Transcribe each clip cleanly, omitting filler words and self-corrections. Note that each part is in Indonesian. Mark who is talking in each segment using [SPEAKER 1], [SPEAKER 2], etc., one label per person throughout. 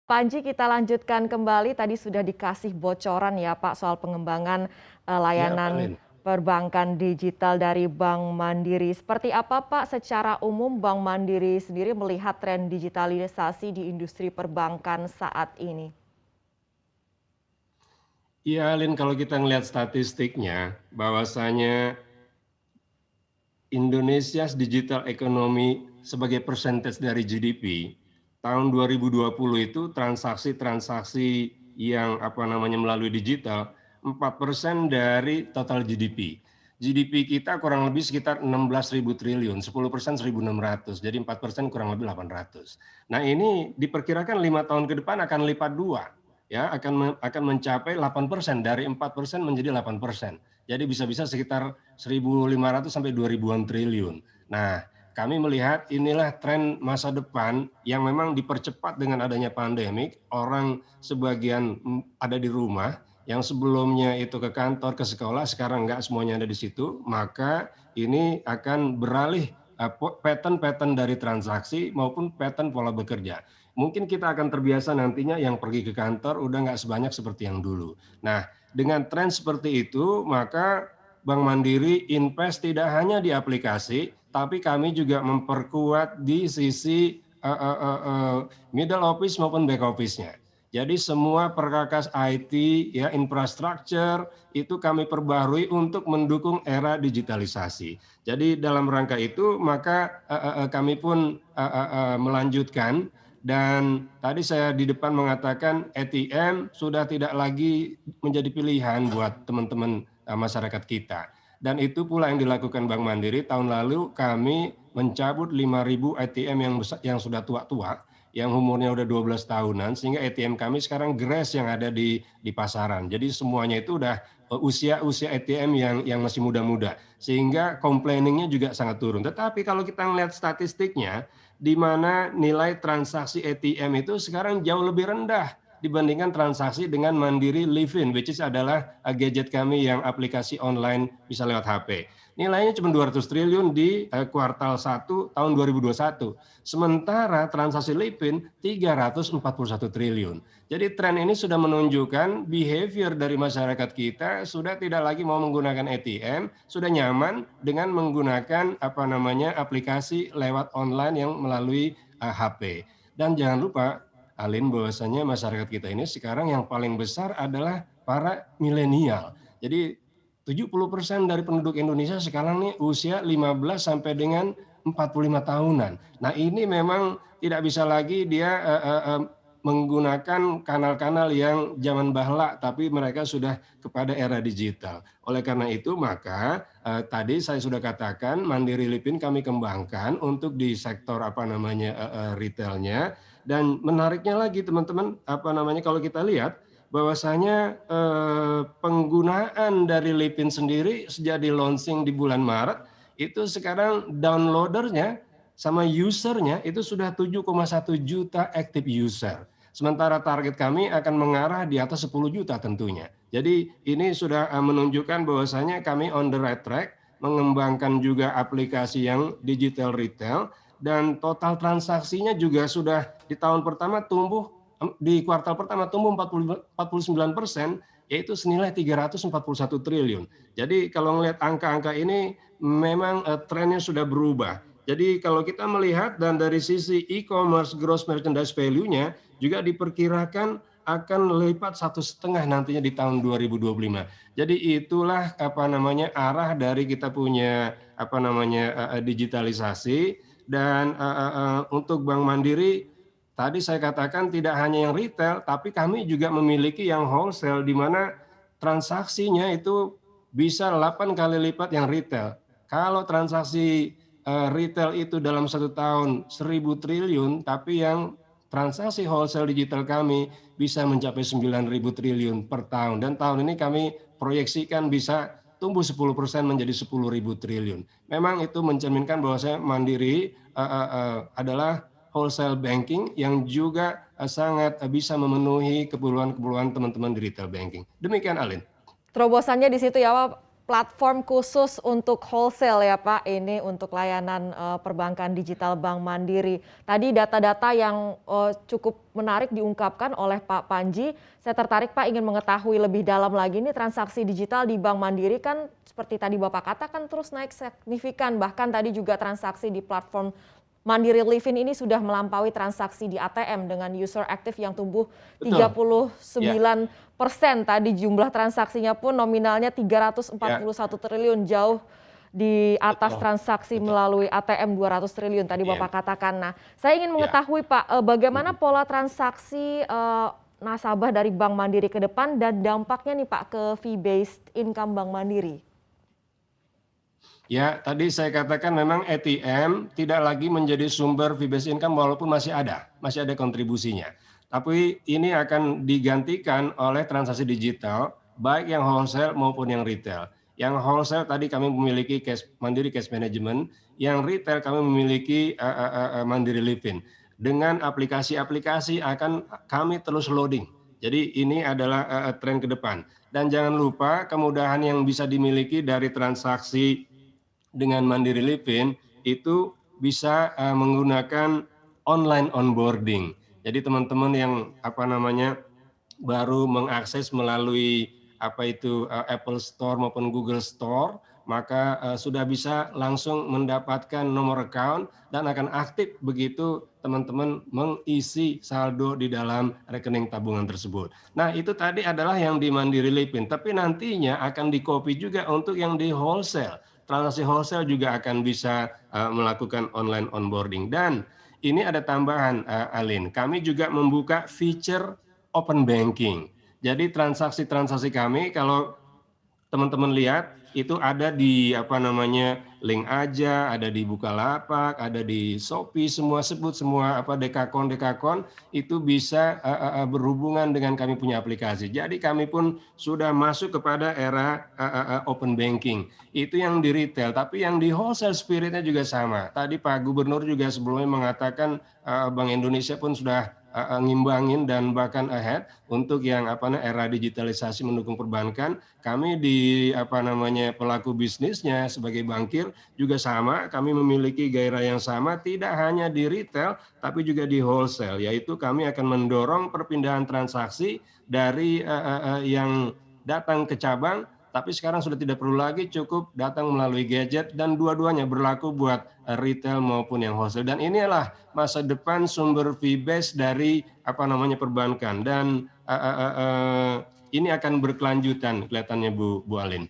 [SPEAKER 1] Panji, kita lanjutkan kembali. Tadi sudah dikasih bocoran ya Pak soal pengembangan
[SPEAKER 2] Iya, Mbak
[SPEAKER 1] layanan
[SPEAKER 2] Lin.
[SPEAKER 1] perbankan digital dari Bank Mandiri. Seperti apa Pak secara umum Bank Mandiri sendiri melihat tren digitalisasi di industri perbankan saat ini?
[SPEAKER 2] Iya, Lin, kalau kita ngelihat statistiknya, bahwasanya Indonesia's digital economy sebagai percentage dari GDP, tahun 2020 itu transaksi-transaksi yang melalui digital 4% dari total GDP. GDP kita kurang lebih sekitar 16.000 triliun, 10% 1.600, jadi 4% kurang lebih 800. Nah ini diperkirakan 5 tahun ke depan akan lipat dua, ya akan mencapai 8%, dari 4% menjadi 8%. Jadi bisa-bisa sekitar 1.500 sampai 2.000-an triliun. Nah, kami melihat inilah tren masa depan yang memang dipercepat dengan adanya pandemik. Orang sebagian ada di rumah, yang sebelumnya itu ke kantor, ke sekolah, sekarang enggak semuanya ada di situ. Maka ini akan beralih pattern-pattern dari transaksi maupun pattern pola bekerja. Mungkin kita akan terbiasa nantinya yang pergi ke kantor udah nggak sebanyak seperti yang dulu. Nah, dengan tren seperti itu, maka Bank Mandiri invest tidak hanya di aplikasi, tapi kami juga memperkuat di sisi middle office maupun back office-nya. Jadi semua perkakas IT, ya infrastruktur itu kami perbarui untuk mendukung era digitalisasi. Jadi dalam rangka itu maka kami pun melanjutkan. Dan tadi saya di depan mengatakan ATM sudah tidak lagi menjadi pilihan buat teman-teman masyarakat kita. Dan itu pula yang dilakukan Bank Mandiri. Tahun lalu kami mencabut 5.000 ATM yang sudah tua-tua, yang umurnya udah 12 tahunan, sehingga ATM kami sekarang grass yang ada di pasaran. Jadi semuanya itu udah usia ATM yang masih muda-muda, sehingga complainingnya juga sangat turun. Tetapi kalau kita melihat statistiknya, di mana nilai transaksi ATM itu sekarang jauh lebih rendah dibandingkan transaksi dengan Mandiri Livin, which is adalah gadget kami yang aplikasi online bisa lewat HP. Nilainya cuma 200 triliun di kuartal 1 tahun 2021. Sementara transaksi Livin 341 triliun. Jadi tren ini sudah menunjukkan behavior dari masyarakat kita sudah tidak lagi mau menggunakan ATM, sudah nyaman dengan menggunakan aplikasi lewat online yang melalui HP. Dan jangan lupa Alin, bahwasanya masyarakat kita ini sekarang yang paling besar adalah para milenial. Jadi 70% dari penduduk Indonesia sekarang nih usia 15 sampai dengan 45 tahunan. Nah ini memang tidak bisa lagi dia menggunakan kanal-kanal yang zaman bahla, tapi mereka sudah kepada era digital. Oleh karena itu maka tadi saya sudah katakan Mandiri Livin kami kembangkan untuk di sektor retailnya. Dan menariknya lagi teman-teman, kalau kita lihat bahwasanya penggunaan dari Livin sendiri sejak di launching di bulan Maret itu sekarang downloadernya sama usernya itu sudah 7,1 juta active user. Sementara target kami akan mengarah di atas 10 juta tentunya. Jadi ini sudah menunjukkan bahwasanya kami on the right track, mengembangkan juga aplikasi yang digital retail, dan total transaksinya juga sudah di tahun pertama tumbuh, di kuartal pertama tumbuh 49%, yaitu senilai 341 triliun. Jadi kalau melihat angka-angka ini memang trennya sudah berubah. Jadi kalau kita melihat dan dari sisi e-commerce gross merchandise value-nya juga diperkirakan akan lipat 1,5 nantinya di tahun 2025. Jadi itulah arah dari kita punya digitalisasi. Dan untuk Bank Mandiri tadi saya katakan tidak hanya yang retail, tapi kami juga memiliki yang wholesale di mana transaksinya itu bisa 8 kali lipat yang retail. Kalau transaksi retail itu dalam 1 tahun 1.000 triliun, tapi yang transaksi wholesale digital kami bisa mencapai 9.000 triliun per tahun. Dan tahun ini kami proyeksikan bisa tumbuh 10% menjadi 10.000 triliun. Memang itu mencerminkan bahwa saya Mandiri adalah wholesale banking yang juga sangat bisa memenuhi keperluan-keperluan teman-teman di retail banking. Demikian Alin.
[SPEAKER 1] Terobosannya di situ ya platform khusus untuk wholesale ya Pak, ini untuk layanan perbankan digital Bank Mandiri. Tadi data-data yang cukup menarik diungkapkan oleh Pak Panji. Saya tertarik Pak ingin mengetahui lebih dalam lagi nih transaksi digital di Bank Mandiri kan seperti tadi Bapak katakan terus naik signifikan. Bahkan tadi juga transaksi di platform Mandiri Livin ini sudah melampaui transaksi di ATM dengan user aktif yang tumbuh
[SPEAKER 2] Betul. Ya,
[SPEAKER 1] 39%. Tadi jumlah transaksinya pun nominalnya 341
[SPEAKER 2] ya,
[SPEAKER 1] triliun, jauh di atas
[SPEAKER 2] betul,
[SPEAKER 1] transaksi
[SPEAKER 2] betul.
[SPEAKER 1] melalui ATM 200 triliun tadi
[SPEAKER 2] Ya,
[SPEAKER 1] Bapak katakan. Nah, saya ingin
[SPEAKER 2] ya.
[SPEAKER 1] mengetahui Pak, bagaimana pola transaksi nasabah dari Bank Mandiri ke depan dan dampaknya nih Pak ke fee based income Bank Mandiri.
[SPEAKER 2] Ya, tadi saya katakan memang ATM tidak lagi menjadi sumber fee based income walaupun masih ada kontribusinya. Tapi ini akan digantikan oleh transaksi digital, baik yang wholesale maupun yang retail. Yang wholesale tadi kami memiliki Mandiri Cash Management, yang retail kami memiliki Mandiri Livin. Dengan aplikasi-aplikasi akan kami terus loading. Jadi ini adalah tren ke depan. Dan jangan lupa kemudahan yang bisa dimiliki dari transaksi dengan Mandiri Livin itu bisa menggunakan online onboarding. Jadi teman-teman yang baru mengakses melalui Apple Store maupun Google Store, maka sudah bisa langsung mendapatkan nomor account dan akan aktif begitu teman-teman mengisi saldo di dalam rekening tabungan tersebut. Nah, itu tadi adalah yang di Mandiri Livin, tapi nantinya akan di-copy juga untuk yang di wholesale. Transaksi wholesale juga akan bisa melakukan online onboarding. Dan ini ada tambahan, Alin. Kami juga membuka feature open banking. Jadi transaksi-transaksi kami kalau teman-teman lihat itu ada di link aja, ada di Bukalapak, ada di Shopee, sebut semua Dekakon itu bisa berhubungan dengan kami punya aplikasi. Jadi kami pun sudah masuk kepada era open banking. Itu yang di retail, tapi yang di wholesale spiritnya juga sama. Tadi Pak Gubernur juga sebelumnya mengatakan Bank Indonesia pun sudah ngimbangin dan bahkan ahead untuk yang era digitalisasi mendukung perbankan. Kami di pelaku bisnisnya sebagai bankir juga sama, kami memiliki gairah yang sama tidak hanya di retail tapi juga di wholesale, yaitu kami akan mendorong perpindahan transaksi dari yang datang ke cabang tapi sekarang sudah tidak perlu lagi cukup datang melalui gadget dan dua-duanya berlaku buat retail maupun yang wholesale. Dan inilah masa depan sumber fee base dari perbankan dan ini akan berkelanjutan kelihatannya Bu Alin.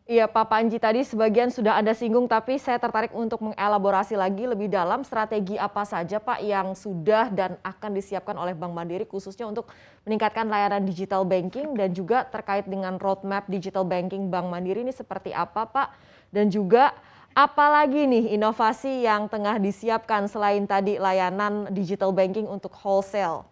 [SPEAKER 1] Iya Pak Panji, tadi sebagian sudah Anda singgung, tapi saya tertarik untuk mengelaborasi lagi lebih dalam strategi apa saja Pak yang sudah dan akan disiapkan oleh Bank Mandiri khususnya untuk meningkatkan layanan digital banking dan juga terkait dengan roadmap digital banking Bank Mandiri ini seperti apa Pak? Dan juga apalagi nih inovasi yang tengah disiapkan selain tadi layanan digital banking untuk wholesale?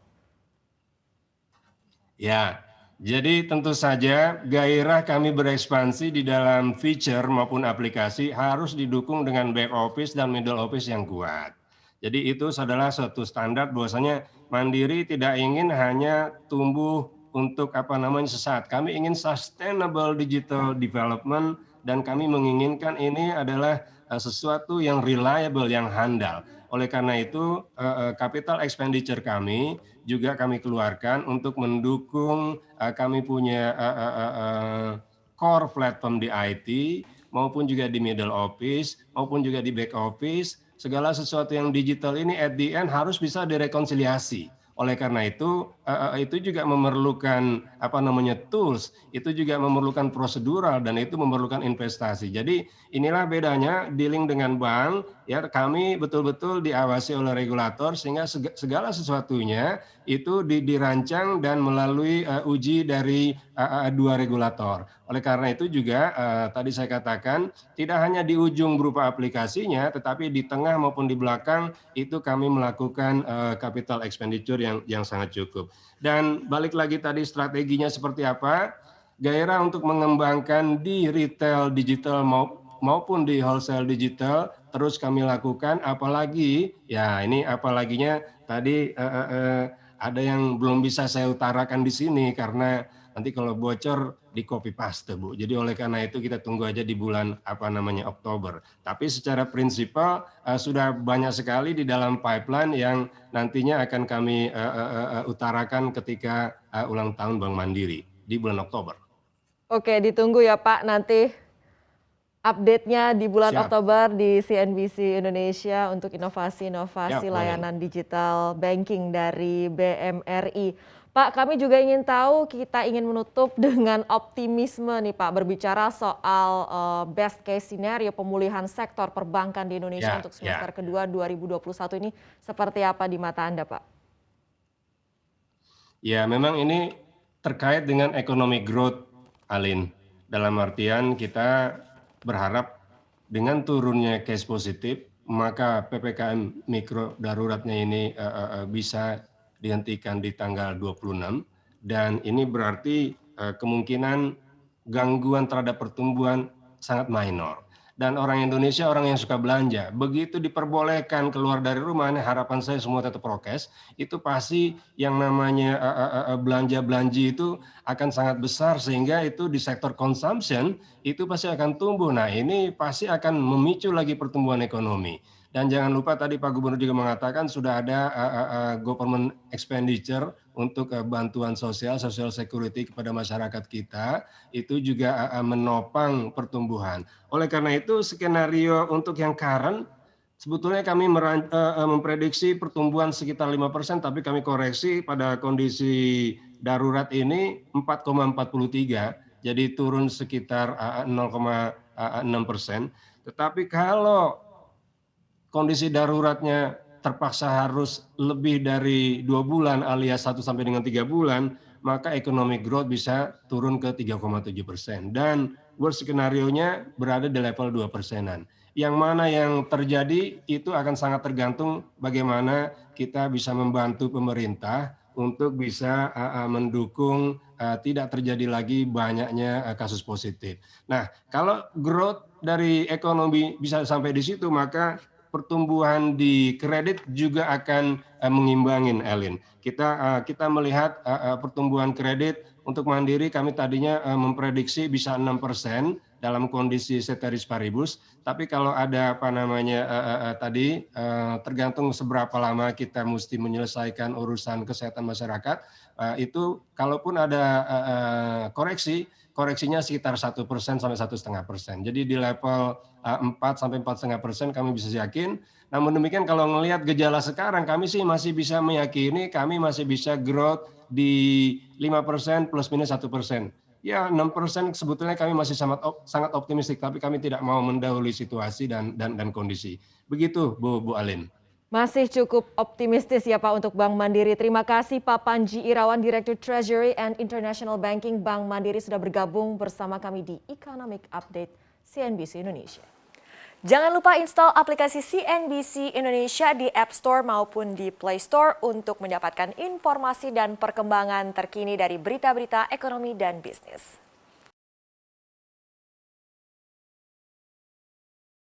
[SPEAKER 2] Ya, jadi tentu saja gairah kami berekspansi di dalam feature maupun aplikasi harus didukung dengan back office dan middle office yang kuat. Jadi itu adalah suatu standar bahwasanya Mandiri tidak ingin hanya tumbuh untuk sesaat. Kami ingin sustainable digital development dan kami menginginkan ini adalah sesuatu yang reliable, yang handal. Oleh karena itu, capital expenditure kami juga kami keluarkan untuk mendukung kami punya core platform di IT maupun juga di middle office maupun juga di back office. Segala sesuatu yang digital ini at the end harus bisa direkonsiliasi. Oleh karena itu juga memerlukan tools, itu juga memerlukan prosedural dan itu memerlukan investasi. Jadi inilah bedanya dealing dengan bank, ya kami betul-betul diawasi oleh regulator sehingga segala sesuatunya itu dirancang dan melalui uji dari dua regulator. Oleh karena itu juga tadi saya katakan tidak hanya di ujung berupa aplikasinya, tetapi di tengah maupun di belakang itu kami melakukan capital expenditure yang sangat cukup. Dan balik lagi tadi strateginya seperti apa? Gairah untuk mengembangkan di retail digital maupun di wholesale digital terus kami lakukan. Apalagi ya ini apalaginya tadi ada yang belum bisa saya utarakan di sini karena nanti kalau bocor di copy paste, Bu. Jadi oleh karena itu kita tunggu aja di bulan Oktober. Tapi secara prinsipal sudah banyak sekali di dalam pipeline yang nantinya akan kami utarakan ketika ulang tahun Bank Mandiri di bulan Oktober.
[SPEAKER 1] Oke, ditunggu ya Pak nanti update-nya di bulan
[SPEAKER 2] Siap.
[SPEAKER 1] Oktober di CNBC Indonesia untuk inovasi-inovasi
[SPEAKER 2] Siap, Bu Alin.
[SPEAKER 1] layanan digital banking dari BMRI. Pak, kami juga ingin tahu, kita ingin menutup dengan optimisme nih Pak, berbicara soal best case scenario pemulihan sektor perbankan di Indonesia
[SPEAKER 2] Ya,
[SPEAKER 1] untuk
[SPEAKER 2] ya.
[SPEAKER 1] semester kedua 2021 ini seperti apa di mata Anda Pak?
[SPEAKER 2] Ya, memang ini terkait dengan economic growth, Alin. Dalam artian kita berharap dengan turunnya cash positif, maka PPKM mikro daruratnya ini bisa dihentikan di tanggal 26 dan ini berarti kemungkinan gangguan terhadap pertumbuhan sangat minor. Dan orang Indonesia orang yang suka belanja. Begitu diperbolehkan keluar dari rumah, ini harapan saya semua tetap prokes, itu pasti yang namanya belanja-belanji itu akan sangat besar sehingga itu di sektor consumption itu pasti akan tumbuh. Nah, ini pasti akan memicu lagi pertumbuhan ekonomi. Dan jangan lupa tadi Pak Gubernur juga mengatakan sudah ada government expenditure untuk bantuan sosial, social security kepada masyarakat kita, itu juga menopang pertumbuhan. Oleh karena itu skenario untuk yang current sebetulnya kami memprediksi pertumbuhan sekitar 5%, tapi kami koreksi pada kondisi darurat ini 4,43, jadi turun sekitar 0,6%. Tetapi kalau kondisi daruratnya terpaksa harus lebih dari 2 bulan alias 1 sampai dengan 3 bulan, maka economic growth bisa turun ke 3,7%. Dan worst skenario-nya berada di level 2%-an. Yang mana yang terjadi itu akan sangat tergantung bagaimana kita bisa membantu pemerintah untuk bisa mendukung tidak terjadi lagi banyaknya kasus positif. Nah, kalau growth dari ekonomi bisa sampai di situ, maka pertumbuhan di kredit juga akan mengimbangin, Elin. Kita melihat pertumbuhan kredit untuk Mandiri kami tadinya memprediksi bisa 6% dalam kondisi ceteris paribus, tapi kalau ada tadi tergantung seberapa lama kita mesti menyelesaikan urusan kesehatan masyarakat, itu kalaupun ada koreksinya sekitar 1% sampai 1,5%. Jadi di level 4 sampai 4,5% kami bisa yakin. Namun demikian kalau melihat gejala sekarang kami sih masih bisa meyakini kami masih bisa growth di 5% plus minus 1%. Ya 6% sebetulnya kami masih sangat optimistik, tapi kami tidak mau mendahului situasi dan kondisi. Begitu Bu Alin.
[SPEAKER 1] Masih cukup optimistis ya Pak untuk Bank Mandiri. Terima kasih Pak Panji Irawan, Direktur Treasury and International Banking Bank Mandiri sudah bergabung bersama kami di Economic Update CNBC Indonesia. Jangan lupa install aplikasi CNBC Indonesia di App Store maupun di Play Store untuk mendapatkan informasi dan perkembangan terkini dari berita-berita ekonomi dan bisnis.